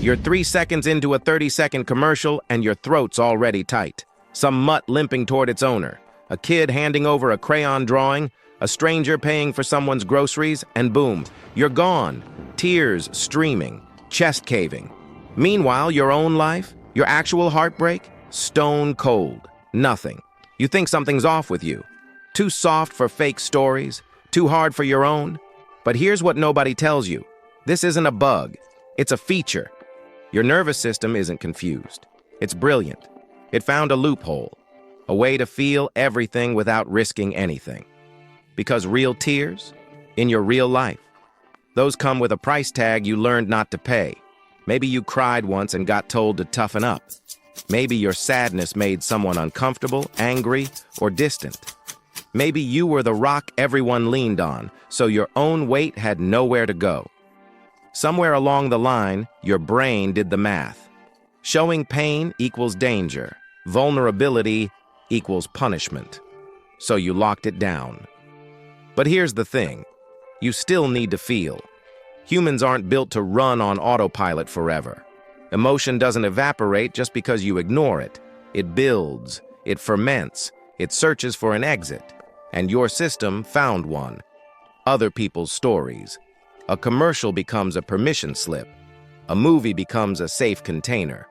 You're 3 seconds into a 30-second commercial and your throat's already tight. Some mutt limping toward its owner, a kid handing over a crayon drawing, a stranger paying for someone's groceries, and boom, you're gone. Tears streaming, chest caving. Meanwhile, your own life, your actual heartbreak, stone cold. Nothing. You think something's off with you. Too soft for fake stories, too hard for your own. But here's what nobody tells you. This isn't a bug. It's a feature. Your nervous system isn't confused. It's brilliant. It found a loophole, a way to feel everything without risking anything. Because real tears, in your real life, those come with a price tag you learned not to pay. Maybe you cried once and got told to toughen up. Maybe your sadness made someone uncomfortable, angry, or distant. Maybe you were the rock everyone leaned on, so your own weight had nowhere to go. Somewhere along the line, your brain did the math. Showing pain equals danger. Vulnerability equals punishment. So you locked it down. But here's the thing. You still need to feel. Humans aren't built to run on autopilot forever. Emotion doesn't evaporate just because you ignore it. It builds, it ferments, it searches for an exit. And your system found one. Other people's stories. A commercial becomes a permission slip. A movie becomes a safe container.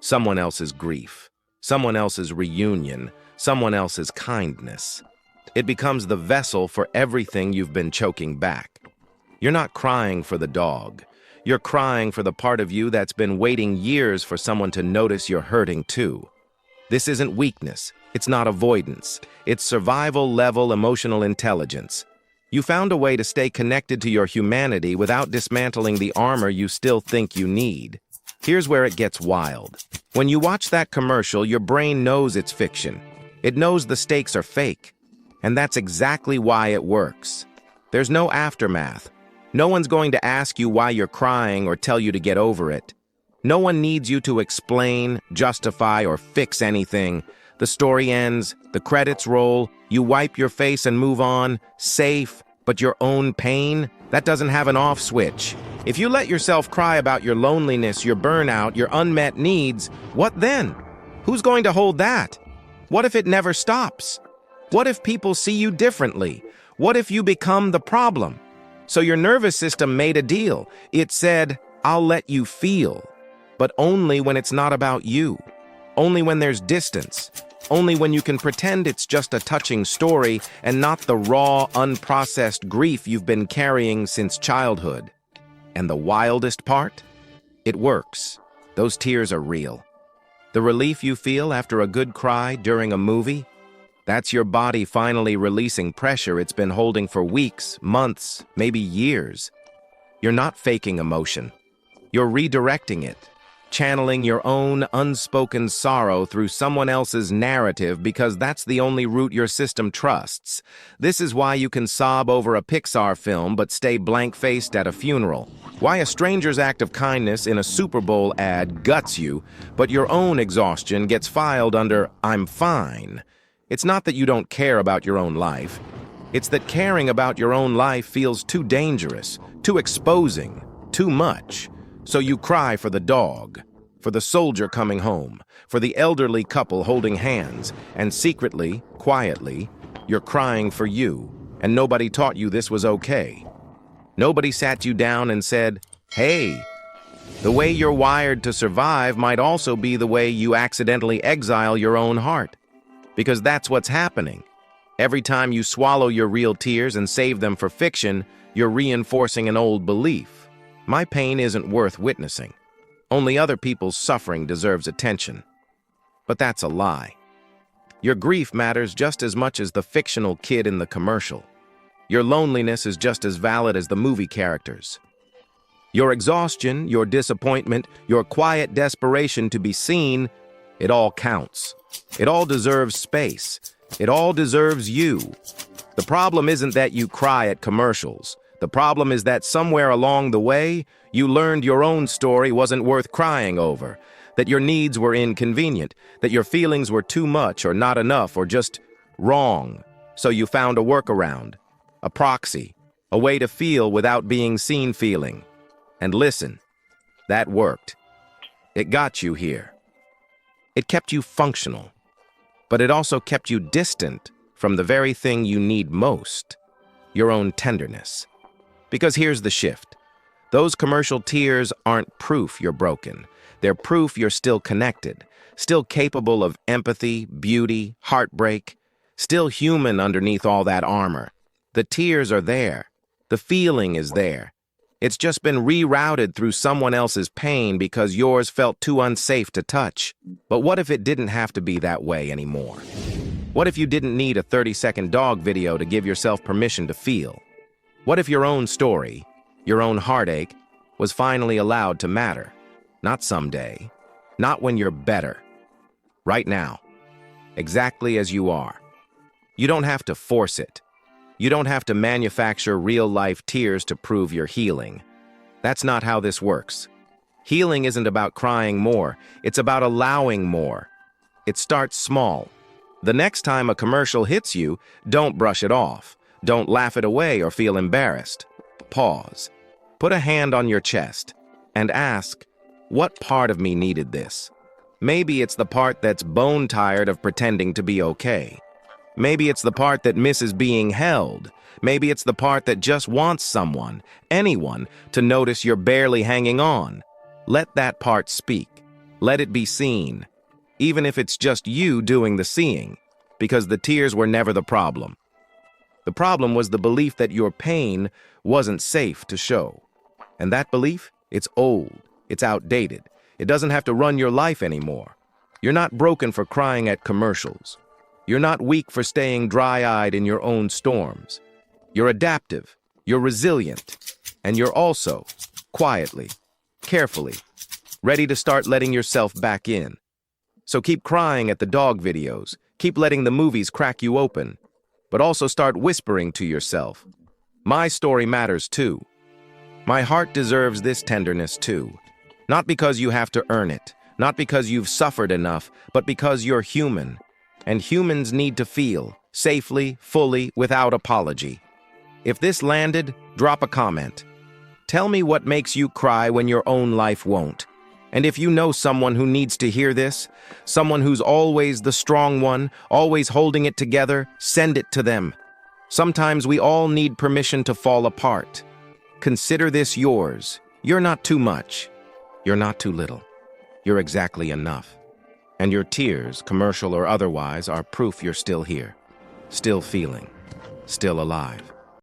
Someone else's grief. Someone else's reunion. Someone else's kindness. It becomes the vessel for everything you've been choking back. You're not crying for the dog. You're crying for the part of you that's been waiting years for someone to notice you're hurting too. This isn't weakness. It's not avoidance. It's survival-level emotional intelligence. You found a way to stay connected to your humanity without dismantling the armor you still think you need. Here's where it gets wild. When you watch that commercial, your brain knows it's fiction. It knows the stakes are fake. And that's exactly why it works. There's no aftermath. No one's going to ask you why you're crying or tell you to get over it. No one needs you to explain, justify, or fix anything. The story ends, the credits roll, you wipe your face and move on, safe, but your own pain, that doesn't have an off switch. If you let yourself cry about your loneliness, your burnout, your unmet needs, what then? Who's going to hold that? What if it never stops? What if people see you differently? What if you become the problem? So your nervous system made a deal. It said, I'll let you feel, but only when it's not about you. Only when there's distance. Only when you can pretend it's just a touching story and not the raw, unprocessed grief you've been carrying since childhood. And the wildest part? It works. Those tears are real. The relief you feel after a good cry during a movie? That's your body finally releasing pressure it's been holding for weeks, months, maybe years. You're not faking emotion. You're redirecting it. Channeling your own unspoken sorrow through someone else's narrative because that's the only route your system trusts. This is why you can sob over a Pixar film but stay blank-faced at a funeral. Why a stranger's act of kindness in a Super Bowl ad guts you, but your own exhaustion gets filed under "I'm fine." It's not that you don't care about your own life. It's that caring about your own life feels too dangerous, too exposing, too much. So you cry for the dog, for the soldier coming home, for the elderly couple holding hands, and secretly, quietly, you're crying for you, and nobody taught you this was okay. Nobody sat you down and said, hey, the way you're wired to survive might also be the way you accidentally exile your own heart. Because that's what's happening. Every time you swallow your real tears and save them for fiction, you're reinforcing an old belief. My pain isn't worth witnessing. Only other people's suffering deserves attention. But that's a lie. Your grief matters just as much as the fictional kid in the commercial. Your loneliness is just as valid as the movie characters. Your exhaustion, your disappointment, your quiet desperation to be seen, it all counts. It all deserves space. It all deserves you. The problem isn't that you cry at commercials. The problem is that somewhere along the way, you learned your own story wasn't worth crying over, that your needs were inconvenient, that your feelings were too much or not enough or just wrong. So you found a workaround, a proxy, a way to feel without being seen feeling. And listen, That worked. It got you here. It kept you functional, but it also kept you distant from the very thing you need most, your own tenderness. Because here's the shift. Those commercial tears aren't proof you're broken. They're proof you're still connected, still capable of empathy, beauty, heartbreak, still human underneath all that armor. The tears are there. The feeling is there. It's just been rerouted through someone else's pain because yours felt too unsafe to touch. But what if it didn't have to be that way anymore? What if you didn't need a 30-second dog video to give yourself permission to feel? What if your own story, your own heartache, was finally allowed to matter? Not someday, not when you're better. Right now, exactly as you are. You don't have to force it. You don't have to manufacture real-life tears to prove you're healing. That's not how this works. Healing isn't about crying more. It's about allowing more. It starts small. The next time a commercial hits you, don't brush it off. Don't laugh it away or feel embarrassed. Pause. Put a hand on your chest and ask, what part of me needed this? Maybe it's the part that's bone-tired of pretending to be okay. Maybe it's the part that misses being held. Maybe it's the part that just wants someone, anyone, to notice you're barely hanging on. Let that part speak. Let it be seen. Even if it's just you doing the seeing, because the tears were never the problem. The problem was the belief that your pain wasn't safe to show. And that belief, it's old, it's outdated. It doesn't have to run your life anymore. You're not broken for crying at commercials. You're not weak for staying dry-eyed in your own storms. You're adaptive, you're resilient, and you're also, quietly, carefully, ready to start letting yourself back in. So keep crying at the dog videos, keep letting the movies crack you open, but also start whispering to yourself, my story matters too. My heart deserves this tenderness too. Not because you have to earn it, not because you've suffered enough, but because you're human. And humans need to feel, safely, fully, without apology. If this landed, drop a comment. Tell me what makes you cry when your own life won't. And if you know someone who needs to hear this, someone who's always the strong one, always holding it together, send it to them. Sometimes we all need permission to fall apart. Consider this yours. You're not too much. You're not too little. You're exactly enough. And your tears, commercial or otherwise, are proof you're still here, still feeling, still alive.